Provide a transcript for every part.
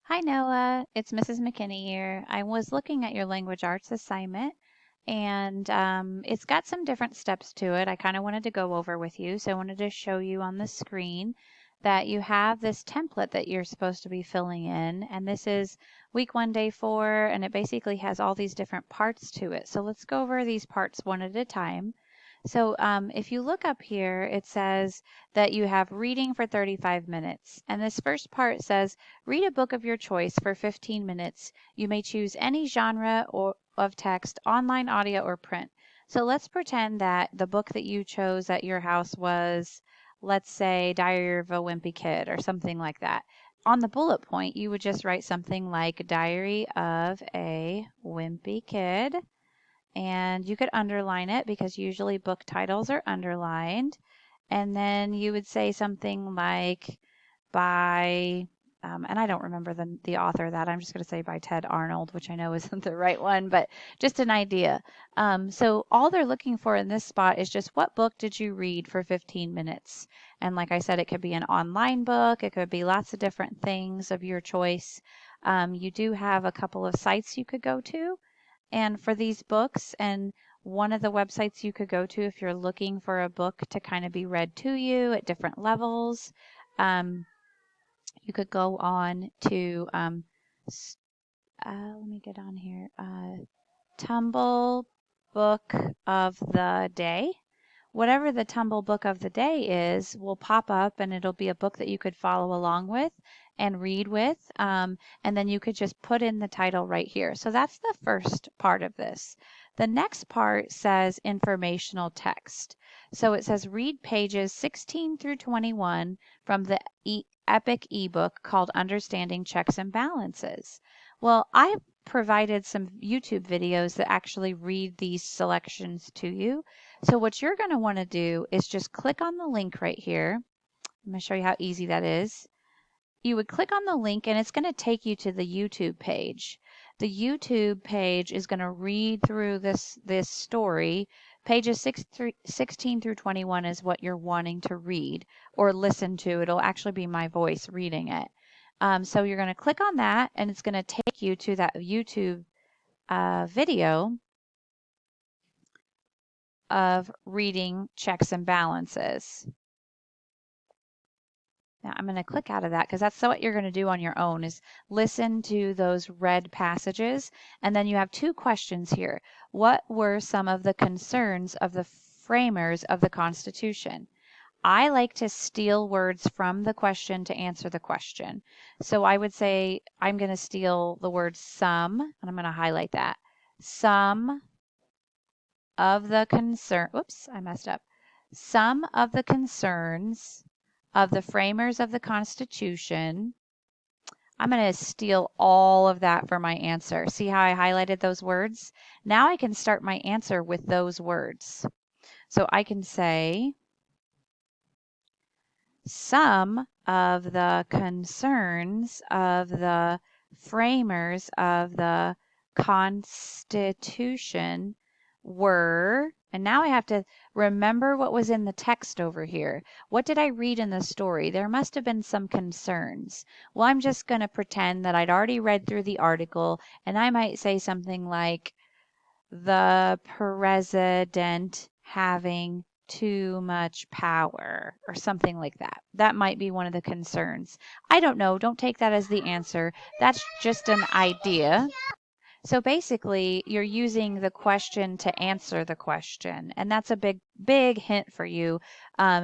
Hi, Noah. It's Mrs. McKinney here. I was looking at your language arts assignment, and it's got some different steps to it. I kind of wanted to go over with you, so I wanted to show you on the screen that you have this template that you're supposed to be filling in, and this is week 1, day 4, and it basically has all these different parts to it. So let's go over these parts one at a time. So if you look up here, it says that you have reading for 35 minutes. And this first part says, read a book of your choice for 15 minutes. You may choose any genre or of text, online, audio, or print. So let's pretend that the book that you chose at your house was, let's say, Diary of a Wimpy Kid or something like that. On the bullet point, you would just write something like Diary of a Wimpy Kid, and you could underline it because usually book titles are underlined. And then you would say something like by, and I don't remember the author of that. I'm just going to say by Ted Arnold, which I know isn't the right one, but just an idea. So all they're looking for in this spot is just what book did you read for 15 minutes? And like I said, it could be an online book. It could be lots of different things of your choice. You do have a couple of sites you could go to and for these books, and one of the websites you could go to if you're looking for a book to kind of be read to you at different levels, um, you could go on to, let me get on here, Tumble Book of the Day. Whatever the Tumble Book of the Day is will pop up and it'll be a book that you could follow along with and read with. And then you could just put in the title right here. So that's the first part of this. The next part says informational text. So it says read pages 16 through 21 from the Epic ebook called Understanding Checks and Balances. Well, I provided some YouTube videos that actually read these selections to you. So what you're going to want to do is just click on the link right here. I'm going to show you how easy that is. You would click on the link and it's going to take you to the YouTube page. The YouTube page is going to read through this story. Pages 16 through 21 is what you're wanting to read or listen to. It'll actually be my voice reading it. So you're going to click on that and it's going to take you to that YouTube video of reading checks and balances. Now I'm going to click out of that because that's what you're going to do on your own is listen to those read passages. And then you have two questions here. What were some of the concerns of the framers of the Constitution? I like to steal words from the question to answer the question. So I would say I'm going to steal the word some, and I'm going to highlight that. Some of the concern, oops, I messed up. Some of the concerns of the framers of the Constitution. I'm going to steal all of that for my answer. See how I highlighted those words? Now I can start my answer with those words. So I can say, some of the concerns of the framers of the Constitution were, and now I have to remember what was in the text over here. What did I read in the story? There must have been some concerns. Well, I'm just going to pretend that I'd already read through the article, and I might say something like, the president having too much power or something like that. That might be one of the concerns. I don't know. Don't take that as the answer. That's just an idea. So basically, you're using the question to answer the question. And that's a big hint for you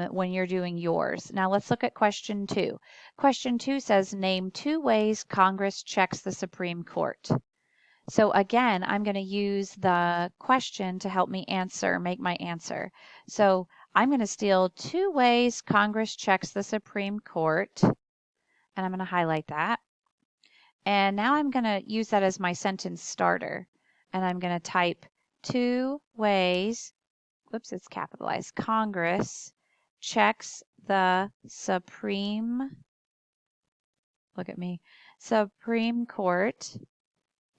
when you're doing yours. Now let's look at question 2. Question 2 says, name 2 ways Congress checks the Supreme Court. So again, I'm going to use the question to help me make my answer. So I'm going to steal 2 ways Congress checks the Supreme Court, and I'm going to highlight that. And now I'm going to use that as my sentence starter, and I'm going to type 2 ways, whoops, it's capitalized, Congress checks the Supreme, look at me, Supreme Court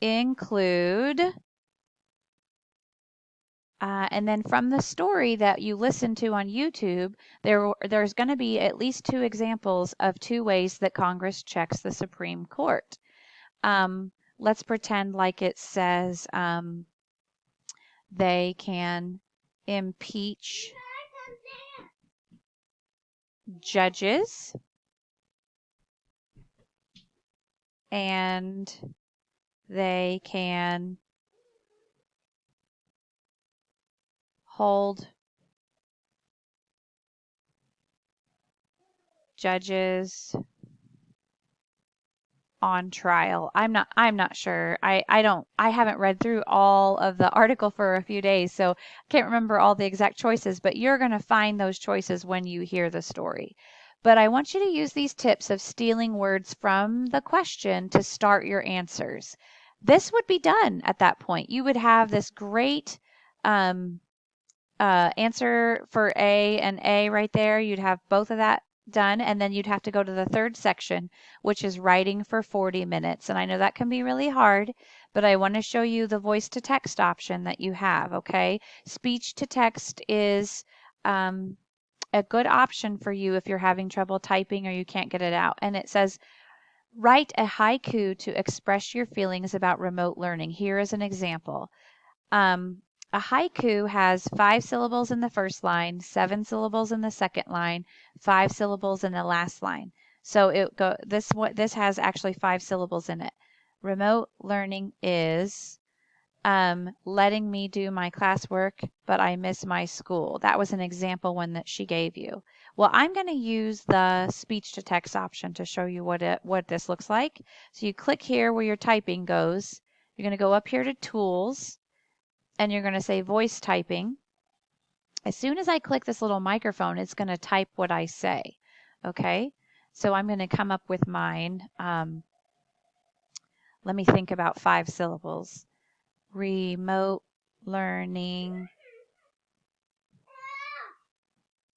include, and then from the story that you listen to on YouTube, there's going to be at least 2 examples of 2 ways that Congress checks the Supreme Court. Let's pretend like it says they can impeach judges and they can hold judges on trial. I'm not sure. I haven't read through all of the article for a few days, so I can't remember all the exact choices, but you're going to find those choices when you hear the story. But I want you to use these tips of stealing words from the question to start your answers. This would be done at that point. You would have this great answer for A and A right there. You'd have both of that done, and then you'd have to go to the third section, which is writing for 40 minutes. And I know that can be really hard, but I want to show you the voice to text option that you have, okay? Speech to text is a good option for you if you're having trouble typing or you can't get it out. And it says, write a haiku to express your feelings about remote learning. Here is an example. A haiku has 5 syllables in the first line, 7 syllables in the second line, 5 syllables in the last line. So this has actually 5 syllables in it. Remote learning is letting me do my classwork, but I miss my school. That was an example one that she gave you. Well, I'm going to use the speech to text option to show you what this looks like. So you click here where your typing goes. You're going to go up here to Tools, and you're going to say voice typing. As soon as I click this little microphone, it's going to type what I say. Okay, so I'm going to come up with mine. Let me think about 5 syllables. Remote learning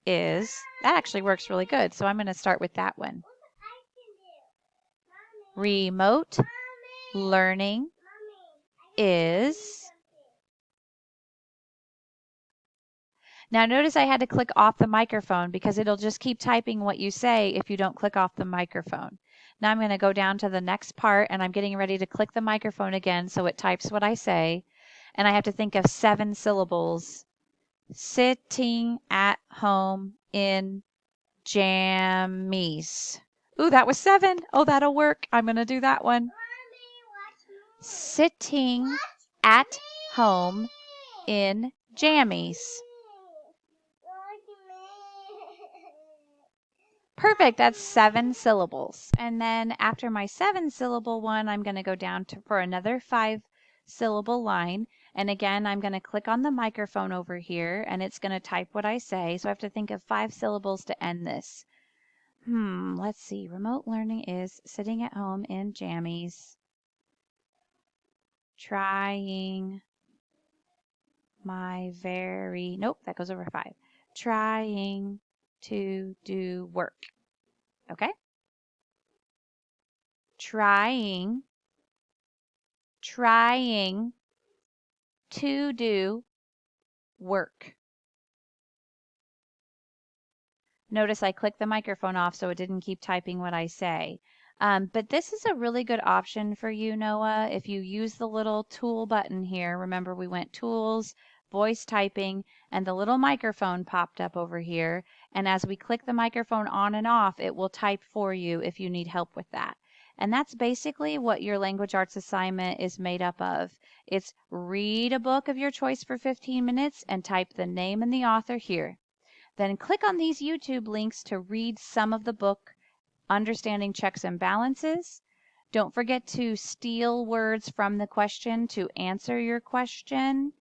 is, that actually works really good. So I'm going to start with that one. Remote learning is. Now notice I had to click off the microphone because it'll just keep typing what you say if you don't click off the microphone. Now I'm going to go down to the next part, and I'm getting ready to click the microphone again so it types what I say. And I have to think of 7 syllables. Sitting at home in jammies. Ooh, that was 7. Oh, that'll work. I'm going to do that one. Sitting at home in jammies. Perfect. That's 7 syllables. And then after my 7 syllable one, I'm going to go down for another 5 syllable line. And again, I'm going to click on the microphone over here, and it's going to type what I say. So I have to think of 5 syllables to end this. Let's see. Remote learning is sitting at home in jammies. Trying my very, nope, that goes over 5. Trying to do work. Okay? Trying to do work. Notice I clicked the microphone off so it didn't keep typing what I say. But this is a really good option for you, Noah. If you use the little tool button here, remember we went tools, voice typing, and the little microphone popped up over here. And as we click the microphone on and off, it will type for you if you need help with that. And that's basically what your language arts assignment is made up of. It's read a book of your choice for 15 minutes and type the name and the author here. Then click on these YouTube links to read some of the book, Understanding Checks and Balances. Don't forget to steal words from the question to answer your question.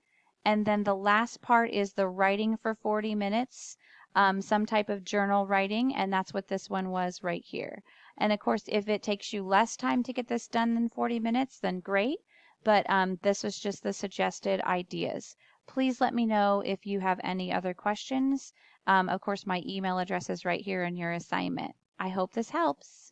And then the last part is the writing for 40 minutes, some type of journal writing, and that's what this one was right here. And of course, if it takes you less time to get this done than 40 minutes, then great. But this was just the suggested ideas. Please let me know if you have any other questions. Of course, my email address is right here in your assignment. I hope this helps.